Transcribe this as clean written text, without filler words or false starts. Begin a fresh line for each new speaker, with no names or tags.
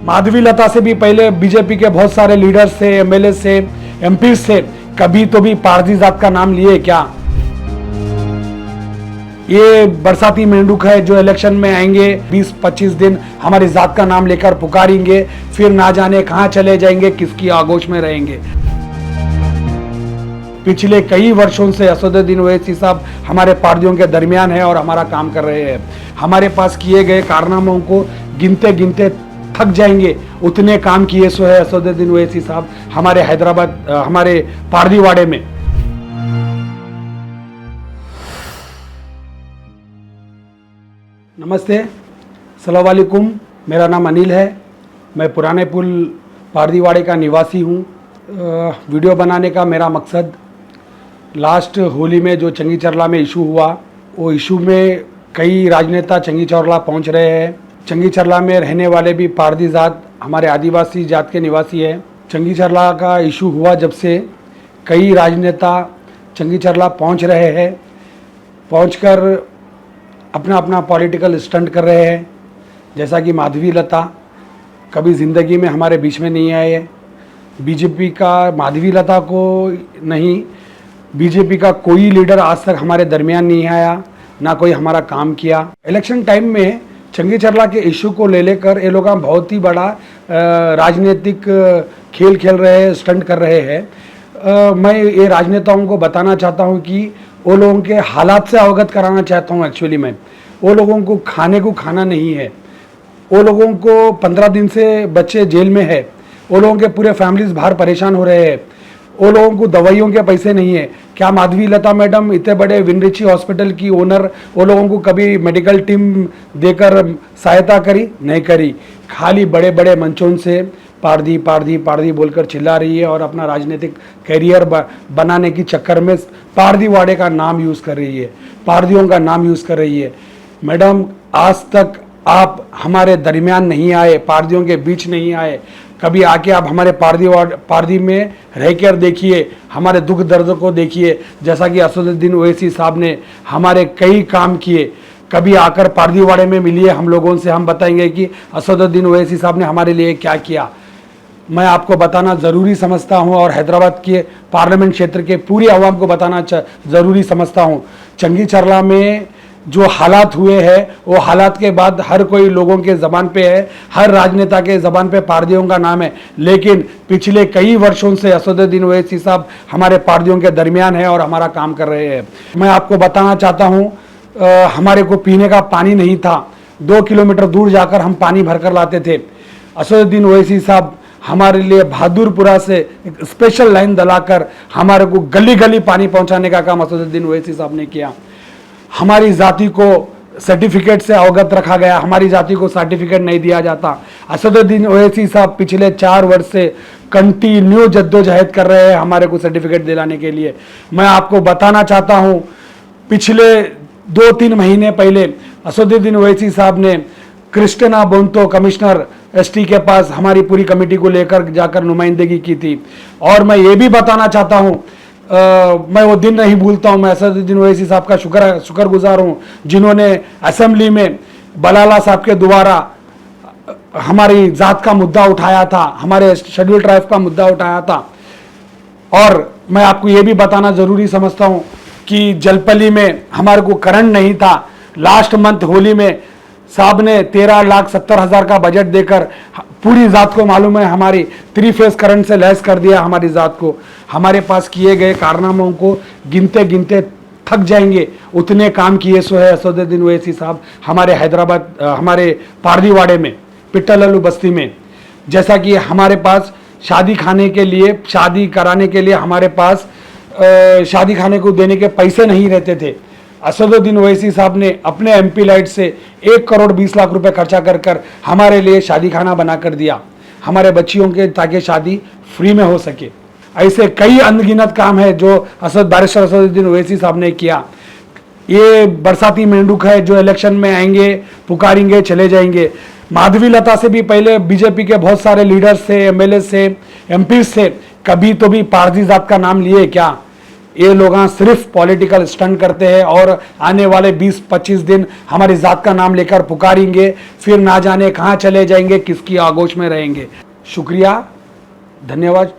माधवी लता से भी पहले बीजेपी के बहुत सारे लीडर्स थे, एमएलए थे, एमपी थे, कभी तो भी पारसी जात का नाम लिए क्या? ये बरसाती मेंढक है जो इलेक्शन में आएंगे, 20-25 दिन हमारी जात का नाम लेकर पुकारेंगे, फिर ना जाने कहां चले जाएंगे, किसकी आगोश में रहेंगे। पिछले कई वर्षों से असदुद्दीन ओवैसी साहब हमारे पार्टियों के दरमियान है और हमारा काम कर रहे हैं। हमारे पास किए गए कारनामों को गिनते गिनते थक जाएंगे, उतने काम किए सो है असदुद्दीन ओवैसी साहब हमारे हैदराबाद, हमारे पारदीवाड़े में। नमस्ते, अस्सलाम वालेकुम। मेरा नाम अनिल है, मैं पुराने पुल पारदीवाड़े का निवासी हूँ। वीडियो बनाने का मेरा मकसद, लास्ट होली में जो चंगी चरला में इशू हुआ, वो इशू में कई राजनेता चंगी चरला पहुँच रहे हैं। चंगी चरला में रहने वाले भी पारदी जात, हमारे आदिवासी जात के निवासी हैं। चंगी चरला का इशू हुआ जब से कई राजनेता चंगी चरला पहुँच रहे हैं, पहुँचकर अपना अपना पॉलिटिकल स्टंट कर रहे हैं। जैसा कि माधवी लता कभी ज़िंदगी में हमारे बीच में नहीं आए हैं। बीजेपी का माधवी लता को नहीं, बीजेपी का कोई लीडर आज तक हमारे दरमियान नहीं आया, ना कोई हमारा काम किया। इलेक्शन टाइम में चंगी चरला के इशू को ले लेकर ये लोग बहुत ही बड़ा राजनीतिक खेल खेल रहे हैं, स्टंट कर रहे हैं। मैं ये राजनेताओं को बताना चाहता हूँ कि वो लोगों के हालात से अवगत कराना चाहता हूँ। एक्चुअली मैं वो लोगों को खाना नहीं है, वो लोगों को 15 दिन से बच्चे जेल में है, वो लोगों के पूरे फैमिलीज बाहर परेशान हो रहे हैं, वो लोगों को दवाइयों के पैसे नहीं है। क्या माधवी लता मैडम इतने बड़े विनरिची हॉस्पिटल की ओनर, वो लोगों को कभी मेडिकल टीम देकर सहायता करी? नहीं करी। खाली बड़े बड़े मंचों से पारदी पारदी पारदी बोलकर चिल्ला रही है और अपना राजनीतिक कैरियर बनाने की चक्कर में पारदीवाड़े का नाम यूज़ कर रही है, पारदियों का नाम यूज़ कर रही है। मैडम, आज तक आप हमारे दरमियान नहीं आए, पारदियों के बीच नहीं आए। कभी आके आप हमारे पारदी में रह कर देखिए, हमारे दुख दर्द को देखिए। जैसा कि असदुद्दीन ओवैसी साहब ने हमारे कई काम किए, कभी आकर पारदीवाड़े में मिलिए हम लोगों से, हम बताएंगे कि असदुद्दीन ओवैसी साहब ने हमारे लिए क्या किया। मैं आपको बताना ज़रूरी समझता हूं और हैदराबाद के पार्लियामेंट क्षेत्र के पूरी आवाम को बताना ज़रूरी समझता हूं। चंगी चरला में जो हालात हुए हैं, वो हालात के बाद हर कोई लोगों के ज़बान पे है, हर राजनेता के ज़बान पे पारदियों का नाम है। लेकिन पिछले कई वर्षों से असदुद्दीन ओवैसी साहब हमारे पारदियों के दरमियान है और हमारा काम कर रहे हैं। मैं आपको बताना चाहता हूँ, हमारे को पीने का पानी नहीं था, 2 किलोमीटर दूर जाकर हम पानी भर कर लाते थे। असदुद्दीन ओवैसी साहब हमारे लिए बहादुरपुरा से एक स्पेशल लाइन दलाकर हमारे को गली गली पानी पहुंचाने का काम असदुद्दीन ओवैसी साहब ने किया। हमारी जाति को सर्टिफिकेट से अवगत रखा गया, हमारी जाति को सर्टिफिकेट नहीं दिया जाता। असदुद्दीन ओवैसी साहब पिछले 4 वर्ष से कंटिन्यू जद्दोजहद कर रहे हैं हमारे को सर्टिफिकेट दिलाने के लिए। मैं आपको बताना चाहता हूं, पिछले 2-3 महीने पहले असदुद्दीन ओवैसी साहब ने क्रिस्टिना बोंतो कमिश्नर एसटी के पास हमारी पूरी कमेटी को लेकर जाकर नुमाइंदगी की थी। और मैं ये भी बताना चाहता हूँ, मैं वो दिन नहीं भूलता हूँ। मैं असदुद्दीन ओवैसी साहब का शुक्रगुजार हूँ जिन्होंने असेंबली में बलाला साहब के द्वारा हमारी जात का मुद्दा उठाया था, हमारे शेड्यूल ट्राइब का मुद्दा उठाया था। और मैं आपको ये भी बताना ज़रूरी समझता हूँ कि जलपली में हमारे को करंट नहीं था। लास्ट मंथ होली में साहब ने 13,70,000 का बजट देकर पूरी जात को मालूम है हमारी 3 फेज करंट से लैस कर दिया हमारी जात को। हमारे पास किए गए कारनामों को गिनते गिनते थक जाएंगे, उतने काम किए सो है असदुद्दीन ओवैसी साहब हमारे हैदराबाद, हमारे पारदीवाड़े में, पिट्टलल्लू बस्ती में। जैसा कि हमारे पास शादी खाने के लिए, शादी कराने के लिए हमारे पास शादी खाने को देने के पैसे नहीं रहते थे। असदुद्दीन ओवैसी साहब ने अपने एमपी लाइट से 1 करोड़ 20 लाख रुपए खर्चा कर हमारे लिए शादी खाना बना कर दिया हमारे बच्चियों के, ताकि शादी फ्री में हो सके। ऐसे कई अनगिनत काम है जो बैरिस्टर असदुद्दीन ओवैसी साहब ने किया। ये बरसाती मेंढक है जो इलेक्शन में आएंगे, पुकारेंगे, चले जाएंगे। माधवी लता से भी पहले बीजेपी के बहुत सारे लीडर्स थे, एमएलए थे, एमपी थे, कभी तो भी पारसी जात का नाम लिए क्या? ये लोग सिर्फ पॉलिटिकल स्टंट करते हैं और आने वाले 20-25 दिन हमारी ज़ात का नाम लेकर पुकारेंगे, फिर ना जाने कहाँ चले जाएंगे, किसकी आगोश में रहेंगे। शुक्रिया, धन्यवाद।